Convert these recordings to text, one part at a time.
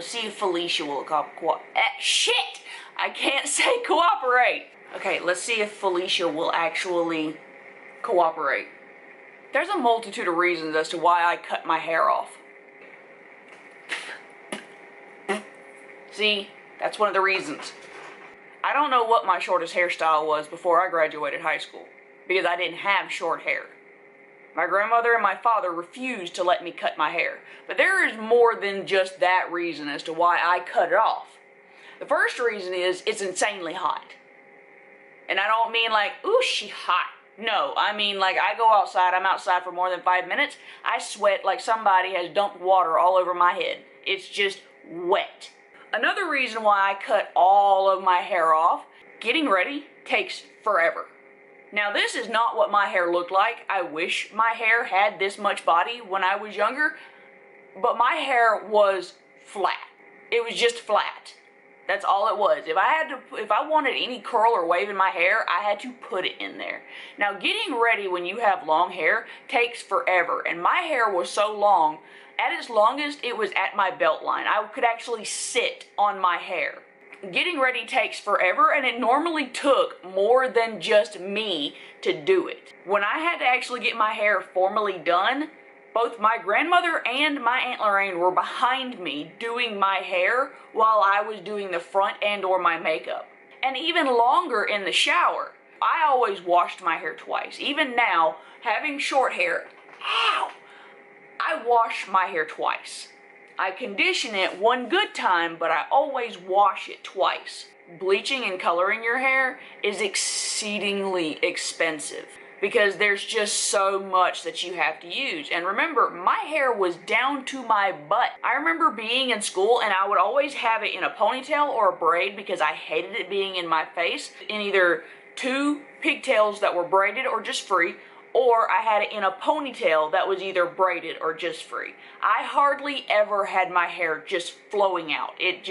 Let's see if Felicia will shit! I can't say cooperate. Okay, let's see if Felicia will actually cooperate. There's a multitude of reasons as to why I cut my hair off. See, that's one of the reasons. I don't know what my shortest hairstyle was before I graduated high school, because I didn't have short hair. My grandmother and my father refused to let me cut my hair, but there is more than just that reason as to why I cut it off. The first reason is it's insanely hot. And I don't mean like, ooh, she hot. No, I mean like I go outside, I'm outside for more than 5 minutes, I sweat like somebody has dumped water all over my head. It's just wet. Another reason why I cut all of my hair off, getting ready takes forever. Now this is not what my hair looked like. I wish my hair had this much body when I was younger, but my hair was flat. It was just flat. That's all it was. If I wanted any curl or wave in my hair, I had to put it in there. Now getting ready when you have long hair takes forever, and my hair was so long, at its longest it was at my belt line. I could actually sit on my hair. Getting ready takes forever, and it normally took more than just me to do it. When I had to actually get my hair formally done, both my grandmother and my Aunt Lorraine were behind me doing my hair while I was doing the front and or my makeup. And even longer in the shower. I always washed my hair twice. Even now, having short hair, ow, I wash my hair twice. I condition it one good time, but I always wash it twice. Bleaching and coloring your hair is exceedingly expensive, because there's just so much that you have to use. And remember, my hair was down to my butt. I remember being in school and I would always have it in a ponytail or a braid because I hated it being in my face, in either two pigtails that were braided or just free, or I had it in a ponytail that was either braided or just free. I hardly ever had my hair just flowing out. It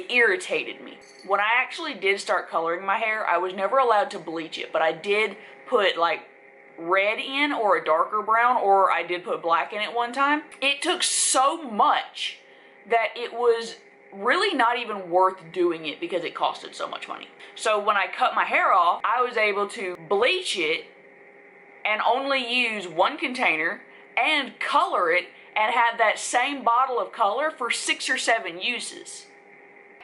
irritated me. When I actually did start coloring my hair, I was never allowed to bleach it, but I did put like red in or a darker brown, or I did put black in it one time. It took so much that it was really not even worth doing it because it costed so much money. So when I cut my hair off, I was able to bleach it and only use one container and color it and have that same bottle of color for 6 or 7 uses.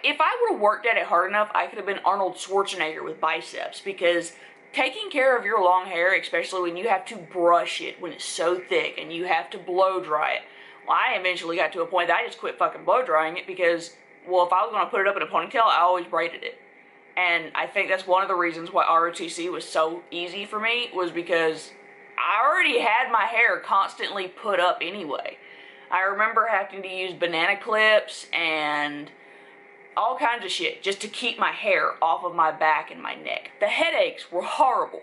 If I would have worked at it hard enough, I could have been Arnold Schwarzenegger with biceps, because taking care of your long hair, especially when you have to brush it when it's so thick and you have to blow dry it. Well, I eventually got to a point that I just quit fucking blow drying it because, well, if I was going to put it up in a ponytail, I always braided it. And I think that's one of the reasons why ROTC was so easy for me, was because I already had my hair constantly put up anyway. I remember having to use banana clips and all kinds of shit just to keep my hair off of my back and my neck. The headaches were horrible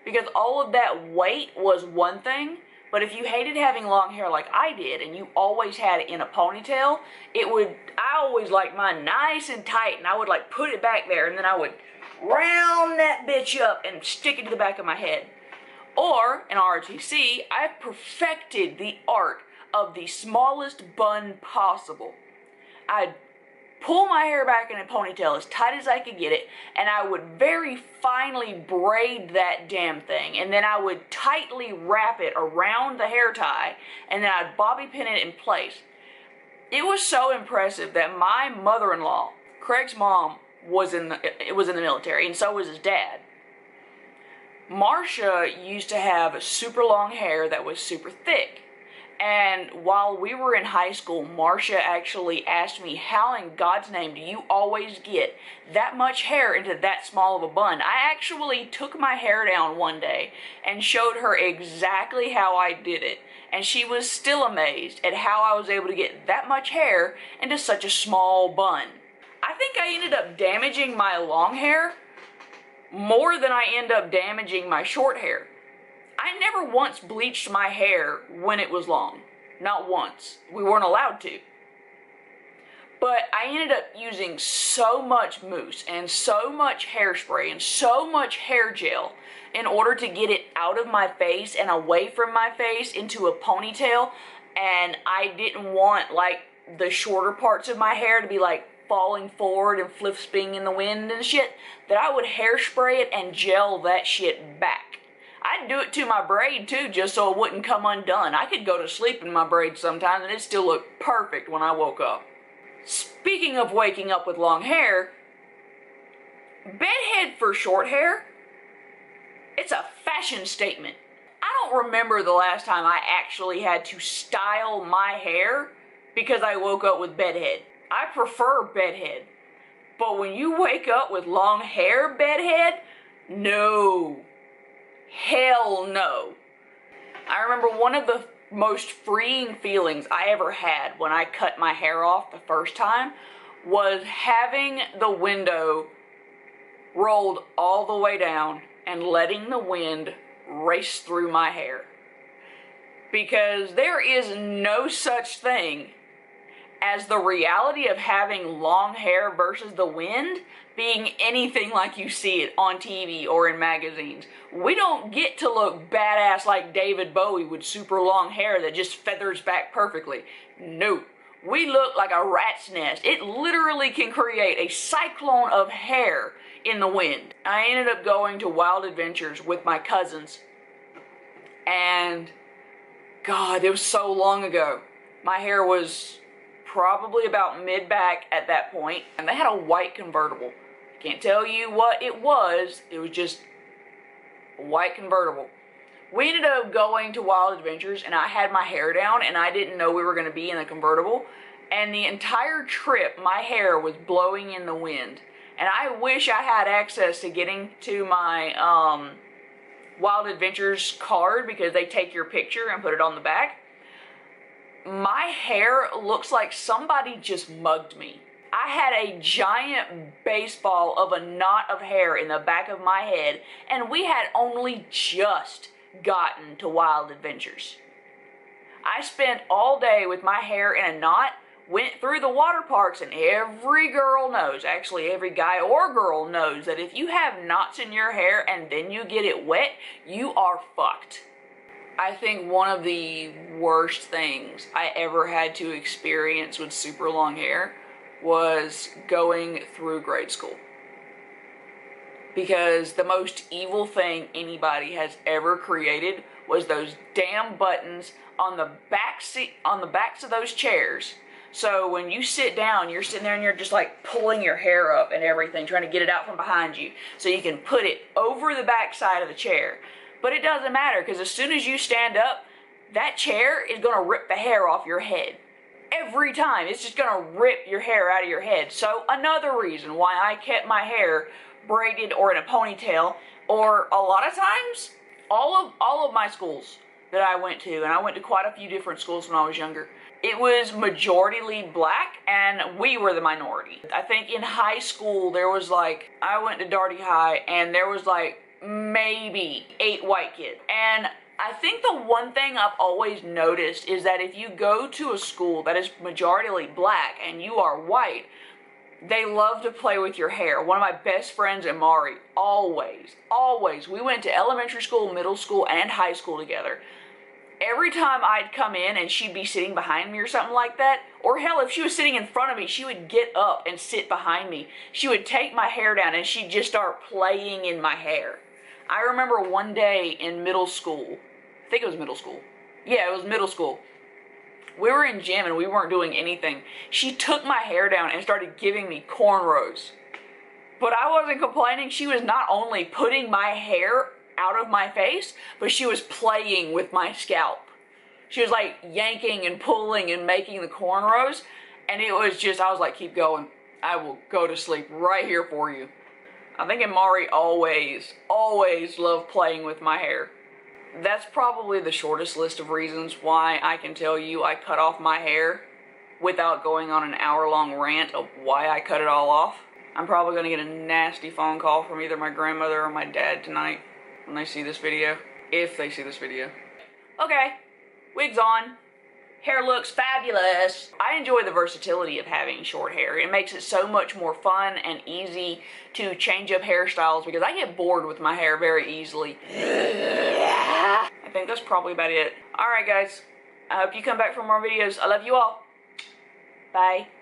because all of that weight was one thing, but if you hated having long hair like I did and you always had it in a ponytail, I always liked mine nice and tight, and I would like put it back there and then I would round that bitch up and stick it to the back of my head. Or in ROTC, I've perfected the art of the smallest bun possible. I'd pull my hair back in a ponytail as tight as I could get it, and I would very finely braid that damn thing, and then I would tightly wrap it around the hair tie, and then I'd bobby pin it in place. It was so impressive that my mother-in-law, Craig's mom, was in the military, and so was his dad. Marcia used to have super long hair that was super thick. And while we were in high school, Marcia actually asked me, how in God's name do you always get that much hair into that small of a bun? I actually took my hair down one day and showed her exactly how I did it. And she was still amazed at how I was able to get that much hair into such a small bun. I think I ended up damaging my long hair more than I ended up damaging my short hair. I never once bleached my hair when it was long. Not once. We weren't allowed to. But I ended up using so much mousse and so much hairspray and so much hair gel in order to get it out of my face and away from my face into a ponytail. And I didn't want like the shorter parts of my hair to be like falling forward and flip spinning in the wind and shit, that I would hairspray it and gel that shit back. I'd do it to my braid too, just so it wouldn't come undone. I could go to sleep in my braid sometimes and it still looked perfect when I woke up. Speaking of waking up with long hair, bedhead for short hair, it's a fashion statement. I don't remember the last time I actually had to style my hair because I woke up with bedhead. I prefer bedhead. But when you wake up with long hair bedhead, no. Hell no. I remember one of the most freeing feelings I ever had when I cut my hair off the first time was having the window rolled all the way down and letting the wind race through my hair. Because there is no such thing as the reality of having long hair versus the wind being anything like you see it on TV or in magazines. We don't get to look badass like David Bowie with super long hair that just feathers back perfectly. No. We look like a rat's nest. It literally can create a cyclone of hair in the wind. I ended up going to Wild Adventures with my cousins. And God, it was so long ago. My hair was probably about mid-back at that point, and they had a white convertible. Can't tell you what it was just a white convertible. We ended up going to Wild Adventures, and I had my hair down, and I didn't know we were going to be in a convertible, and the entire trip, my hair was blowing in the wind, and I wish I had access to getting to my Wild Adventures card, because they take your picture and put it on the back. My hair looks like somebody just mugged me. I had a giant baseball of a knot of hair in the back of my head, and we had only just gotten to Wild Adventures. I spent all day with my hair in a knot, went through the water parks, and every girl knows, actually every guy or girl knows, that if you have knots in your hair and then you get it wet, you are fucked. I think one of the worst things I ever had to experience with super long hair was going through grade school. Because the most evil thing anybody has ever created was those damn buttons on the backs of those chairs. So when you sit down, you're sitting there and you're just like pulling your hair up and everything, trying to get it out from behind you so you can put it over the back side of the chair. But it doesn't matter, because as soon as you stand up, that chair is going to rip the hair off your head. Every time. It's just going to rip your hair out of your head. So another reason why I kept my hair braided or in a ponytail, or a lot of times, all of my schools that I went to, and I went to quite a few different schools when I was younger, it was majority black, and we were the minority. I think in high school, there was like, I went to Darty High, and there was like, maybe 8 white kids. And I think the one thing I've always noticed is that if you go to a school that is majority black and you are white, they love to play with your hair. One of my best friends, Amari, always, we went to elementary school, middle school, and high school together. Every time I'd come in and she'd be sitting behind me or something like that, or hell, if she was sitting in front of me, she would get up and sit behind me. She would take my hair down and she'd just start playing in my hair. I remember one day in middle school, I think it was middle school. Yeah, it was middle school. We were in gym and we weren't doing anything. She took my hair down and started giving me cornrows. But I wasn't complaining. She was not only putting my hair out of my face, but she was playing with my scalp. She was like yanking and pulling and making the cornrows. And it was just, I was like, keep going. I will go to sleep right here for you. I think Amari always loved playing with my hair. That's probably the shortest list of reasons why I can tell you I cut off my hair without going on an hour-long rant of why I cut it all off. I'm probably going to get a nasty phone call from either my grandmother or my dad tonight when they see this video. If they see this video. Okay, wigs on. Hair looks fabulous. I enjoy the versatility of having short hair. It makes it so much more fun and easy to change up hairstyles because I get bored with my hair very easily. I think that's probably about it. Alright guys, I hope you come back for more videos. I love you all. Bye.